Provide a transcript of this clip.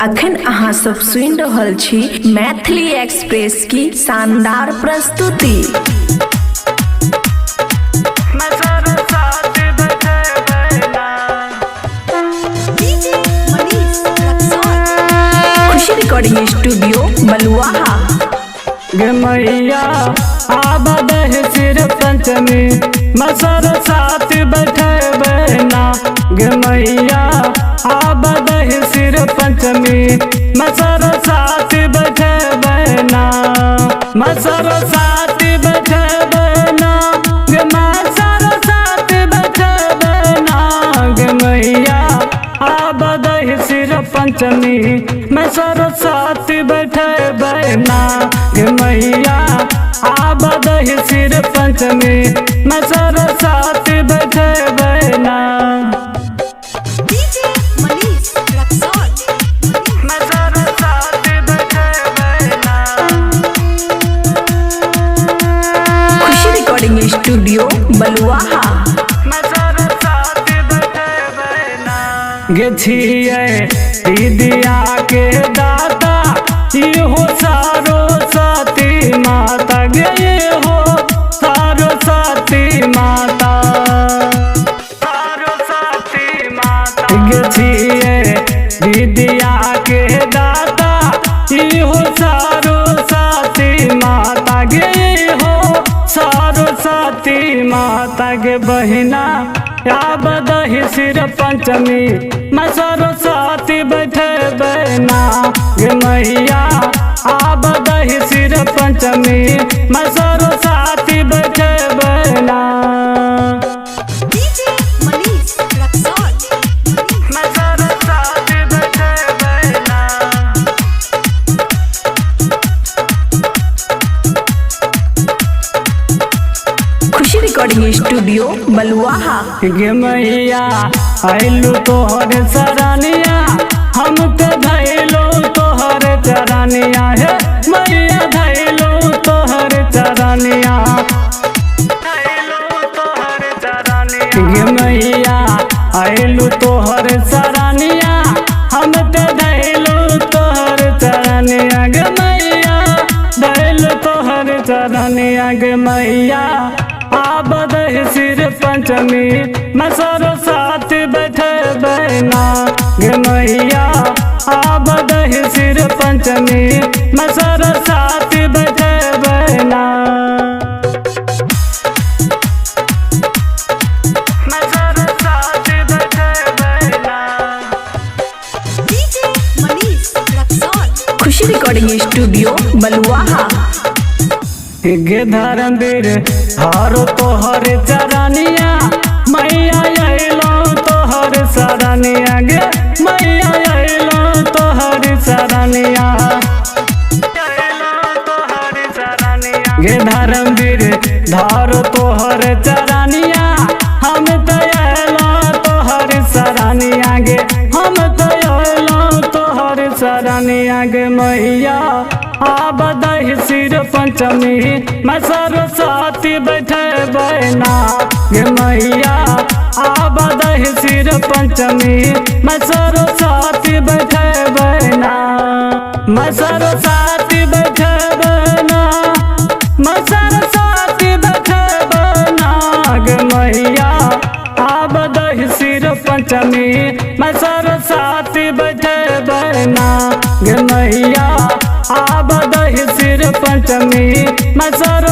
अखन अहाँ सब सुनि रहल छी मैथिली एक्सप्रेस की शानदार प्रस्तुति। खुशी रिकॉर्डिंग स्टूडियो बलुआहा। गे मैया आबद सिर पंचमी मसर साथ बैठे बहना। गे मैया आबद सिर पंचमी मसर साथ बैठे बहना। मसर साथ बैठे बहना। गे मसर साथ बैठे बहना। गे मैया आबद सिर पंचमी मसर साथ बैठे बहना। गे मैया आबद सिर पंचमी मसर साथ बैठे बहना। खुशी रिकॉर्डिंग स्टूडियो बलुआहा। गे छियै दीदिया के दाता इहो सारो साथी माता। गे हो सारो साथी माता। सारो साथी माता। गे छियै दीदिया के दाता इहो सारो साथी माता। गे हो सारो साथी माता। गे बहिना आबद सिर पंचमी मसर साथ बैठे बहना। गे मैया आबद सिर पंचमी मसर साथ बैठे बहना। मसर साथ बैठे बहना। खुशी रिकॉर्डिंग स्टूडियो बलुआहा। गे मैया आइलू तोहर सरानिया हम तो धैलो तोहर चरानिया। हे मैया धैलो तोहर चरानिया। गे मैया आइलू तोहर सरानिया हम तो धैलो तोहर चरानिया। गे मैया धैलो तोहर चरानिया। गे मैया आबद सिर पंचमी मसर साथ बैठे बहना। गे मैया आबद सिर पंचमी मसर साथ बैठे बहना। मसर साथ बैठे बहना। खुशी रिकॉर्डिंग स्टूडियो बलुआहा। गे धर्मवीर हारो तोहर चरानिया मैया अइलो तोहर सरानिया। गे मैया अइलो तोहर सरानिया। गे धर्मवीर धारो तोहर चरानिया हम तो अइलो तोहर सरानिया। गे हम तो अइलो तोहर सरानिया। गे मैया आबद सिर पंचमी मसर साथ बैठे बहना। गे मैया आबद सिर पंचमी मसर साथ बैठे बहना। मसर साथ बैठे बहना। मसर साथ बैठे बहना। गे मैया आबद सिर पंचमी मसर साथ बैठे बहना। गे मैया आबद सिर पंचमी मसर